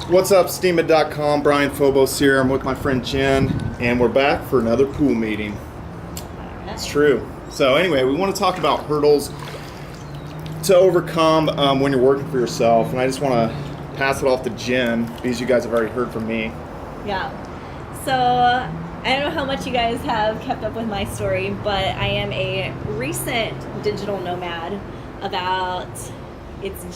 What's up, Steemit.com? Brian Phobos here. I'm with my friend Jenn, and we're back for another pool meeting. It's true. So anyway, we want to talk about hurdles to overcome when you're working for yourself, and I just want to pass it off to Jenn because you guys have already heard from me. Yeah. So I don't know how much you guys have kept up with my story, but I am a recent digital nomad. It's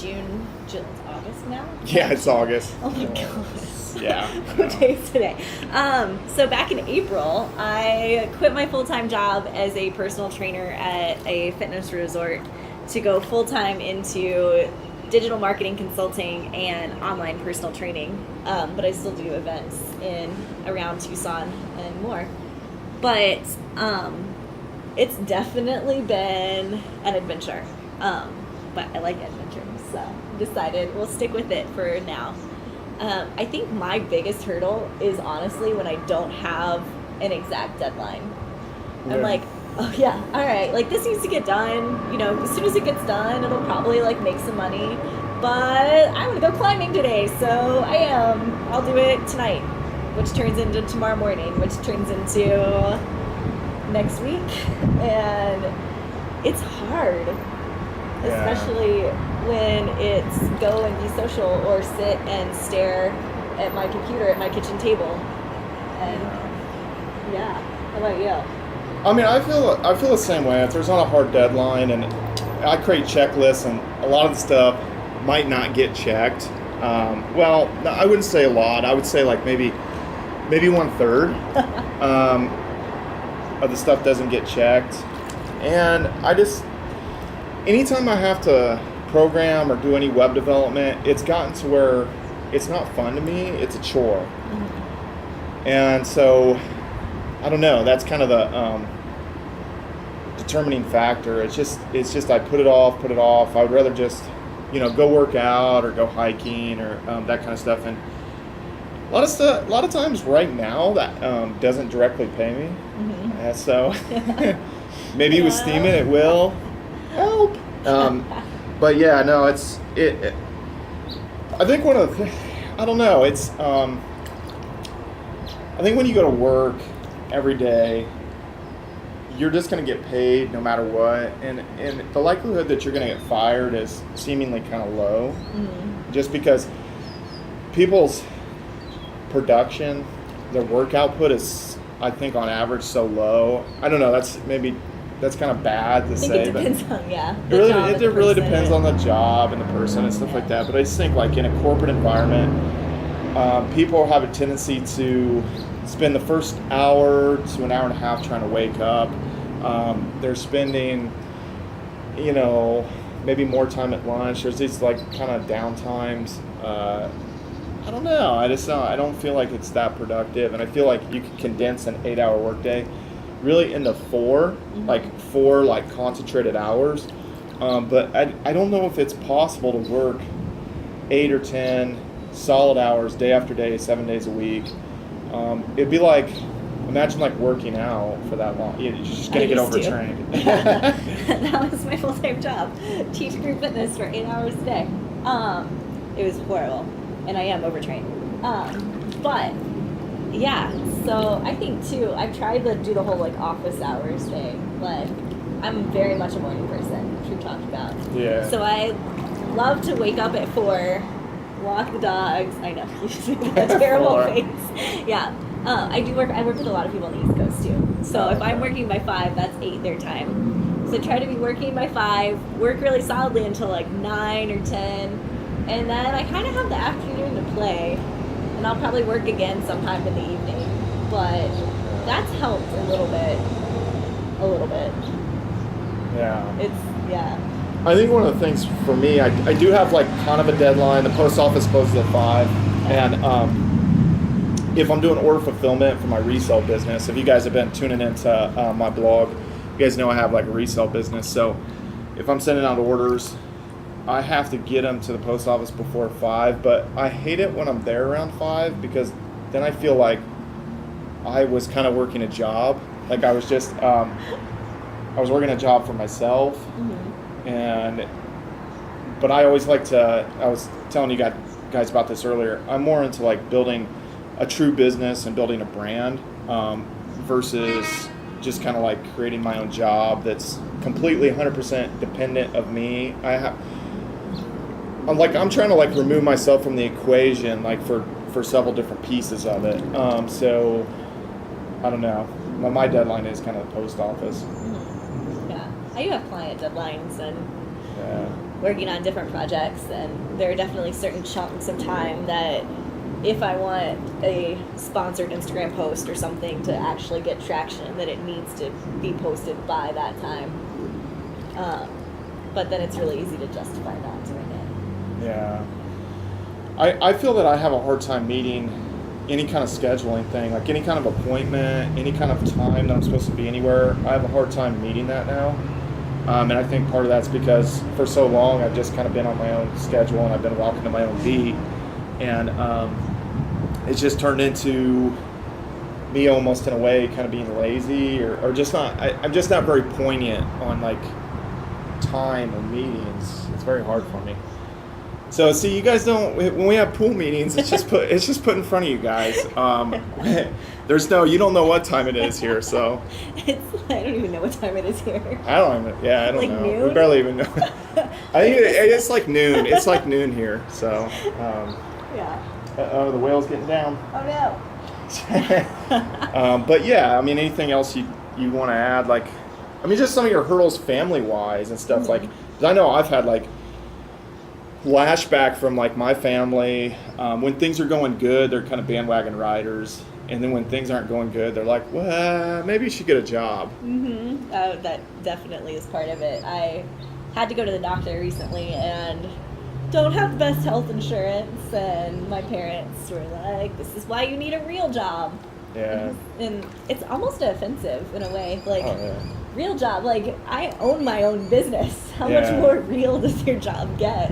August now? Yeah, it's August. Oh my gosh. Yeah. What day is today? So back in April, I quit my full-time job as a personal trainer at a fitness resort to go full-time into digital marketing consulting and online personal training. But I still do events around Tucson and more. But it's definitely been an adventure. But I like adventure, so decided we'll stick with it for now. I think my biggest hurdle is honestly when I don't have an exact deadline. Yeah. I'm like, oh yeah, all right, like this needs to get done. You know, as soon as it gets done, it'll probably like make some money. But I'm gonna go climbing today, so I am. I'll do it tonight, which turns into tomorrow morning, which turns into next week, and it's hard. Especially when it's go and be social or sit and stare at my computer at my kitchen table. And yeah, how about you? I mean, I feel the same way. If there's not a hard deadline, and I create checklists, and a lot of the stuff might not get checked. Well, I wouldn't say a lot. I would say like maybe 1/3 of the stuff doesn't get checked, and anytime I have to program or do any web development, it's gotten to where it's not fun to me, it's a chore. Mm-hmm. And so, I don't know, that's kind of the determining factor. It's just I put it off. I would rather just, go work out or go hiking or that kind of stuff. And a lot of times right now that doesn't directly pay me. Mm-hmm. So, maybe with Steemit it will. Help. But yeah, no, I think one of the I don't know, it's I think when you go to work every day, you're just going to get paid no matter what, and the likelihood that you're going to get fired is seemingly kind of low. Mm-hmm. Just because people's production, their work output is, I think, on average so low. I don't know, that's kind of bad to say. It depends on, it really depends on the job and the person and stuff like that. But I just think like in a corporate environment, people have a tendency to spend the first hour to an hour and a half trying to wake up. They're spending, maybe more time at lunch. There's these like kind of down times. I don't know. I don't feel like it's that productive. And I feel like you could condense an 8-hour workday really into four concentrated hours, but I don't know if it's possible to work 8 or 10 solid hours day after day, 7 days a week. It'd be like, imagine like working out for that long. You're just gonna get overtrained. That was my full-time job, teach group fitness for 8 hours a day. It was horrible, and I am overtrained. But yeah, so I think too, I've tried to do the whole like office hours thing, but I'm very much a morning person, which we've talked about. Yeah. So I love to wake up at 4, walk the dogs. I know, you just make a terrible face. Yeah. I work with a lot of people on the East Coast too. So if I'm working by 5, that's 8 their time. So I try to be working by 5, work really solidly until like 9 or 10, and then I kind of have the afternoon to play. And I'll probably work again sometime in the evening, but that's helped a little bit. Yeah. I think one of the things for me, I do have like kind of a deadline. The post office closes at 5, and if I'm doing order fulfillment for my resale business, if you guys have been tuning into my blog, you guys know I have like a resale business. So if I'm sending out orders, I have to get them to the post office before 5, but I hate it when I'm there around 5 because then I feel like I was kind of working a job. Like I was just, I was working a job for myself, but I always like to, I was telling you guys guys about this earlier. I'm more into like building a true business and building a brand versus just kind of like creating my own job that's completely 100% dependent of me. I'm trying to like remove myself from the equation, like for several different pieces of it. So I don't know. My deadline is kind of the post office. Yeah, I do have client deadlines and working on different projects, and there are definitely certain chunks of time that if I want a sponsored Instagram post or something to actually get traction, that it needs to be posted by that time. But then it's really easy to justify not doing it. Yeah. I feel that I have a hard time meeting any kind of scheduling thing, like any kind of appointment, any kind of time that I'm supposed to be anywhere. I have a hard time meeting that now. And I think part of that's because for so long I've just kind of been on my own schedule and I've been walking to my own beat. And it's just turned into me almost in a way kind of being lazy or just not, I'm just not very poignant on like time or meetings. It's very hard for me. So see, you guys don't, when we have pool meetings, it's just put in front of you guys. You don't know what time it is here, so. I don't even know what time it is here. I don't know. Noon? We barely even know. I think it's like noon. It's like noon here, so. Yeah. The whale's getting down. Oh no. But yeah, I mean, anything else you want to add? Like, I mean, just some of your hurdles family-wise and stuff. Like, 'cause I know I've had like flashback from like my family. When things are going good, they're kind of bandwagon riders, and then when things aren't going good, they're like, well, maybe you should get a job. That definitely is part of it. I had to go to the doctor recently and don't have the best health insurance, and my parents were like, this is why you need a real job. Yeah. And it's almost offensive in a way. Like, Oh, yeah. Real job. Like, I own my own business. How Yeah. much more real does your job get?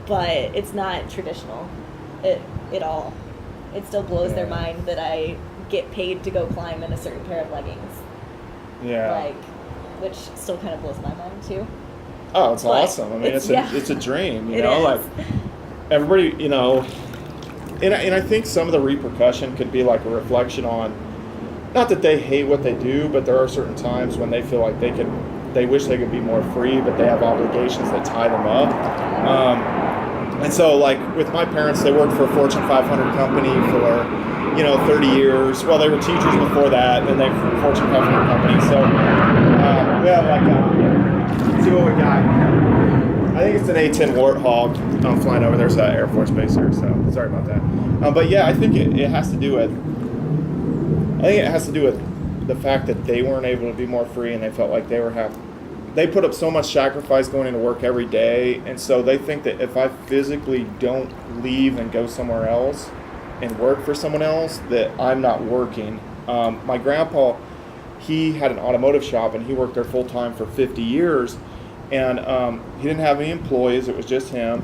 But it's not traditional at all. It still blows their mind that I get paid to go climb in a certain pair of leggings. Yeah. Like, which still kind of blows my mind too. Oh, it's But awesome. I mean, it's a dream, It know, is. like everybody, and I think some of the repercussion could be like a reflection on, not that they hate what they do, but there are certain times when they feel like they wish they could be more free, but they have obligations that tie them up. And so like with my parents, they worked for a Fortune 500 company for, 30 years. Well, they were teachers before that, and they were Fortune 500 company. So we have like, let's see what we got. I think it's an A-10 Warthog. I'm flying over there, so Air Force Base here, so sorry about that. But yeah, I think it has to do with, the fact that they weren't able to be more free, and they felt like they put up so much sacrifice going into work every day, and so they think that if I physically don't leave and go somewhere else and work for someone else, that I'm not working. My grandpa, he had an automotive shop, and he worked there full time for 50 years, and he didn't have any employees. It was just him.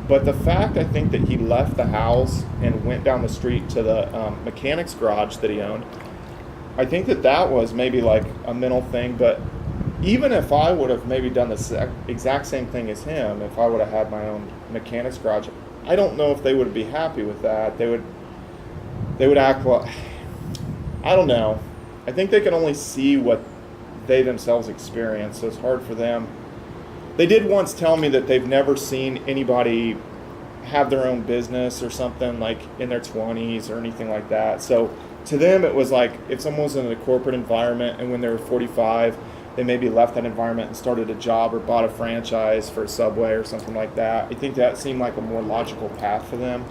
But the fact, I think, that he left the house and went down the street to the mechanic's garage that he owned, I think that was maybe like a mental thing. But even if I would have maybe done the exact same thing as him, if I would have had my own mechanic's garage, I don't know if they would be happy with that. They would act like, I don't know. I think they can only see what they themselves experience, so it's hard for them. They did once tell me that they've never seen anybody have their own business or something like in their 20s or anything like that. So to them, it was like if someone was in a corporate environment and when they were 45, they maybe left that environment and started a job or bought a franchise for a Subway or something like that. I think that seemed like a more logical path for them.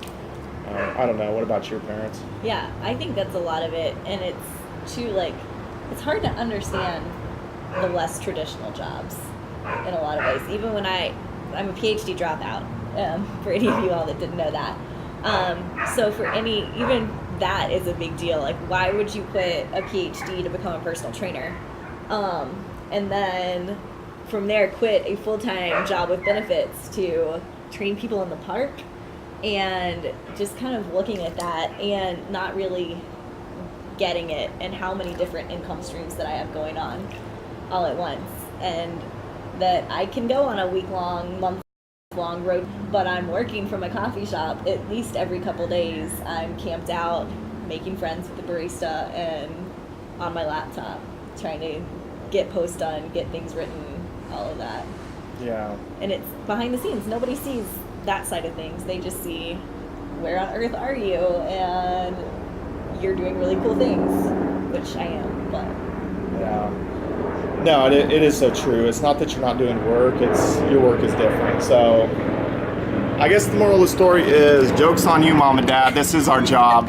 I don't know. What about your parents? Yeah, I think that's a lot of it. And it's too, like, it's hard to understand the less traditional jobs in a lot of ways. Even when I'm a PhD dropout, for any of you all that didn't know that. So for even that is a big deal. Like, why would you quit a PhD to become a personal trainer? And then from there quit a full-time job with benefits to train people in the park, and just kind of looking at that and not really getting it and how many different income streams that I have going on all at once, and that I can go on a week-long, month long road, but I'm working from a coffee shop at least every couple days. I'm camped out, making friends with the barista, and on my laptop, trying to get posts done, get things written, all of that. Yeah. And it's behind the scenes. Nobody sees that side of things. They just see, where on earth are you? And you're doing really cool things, which I am, but... Yeah. No, it is so true. It's not that you're not doing work, it's your work is different. So I guess the moral of the story is, joke's on you, Mom and Dad. This is our job.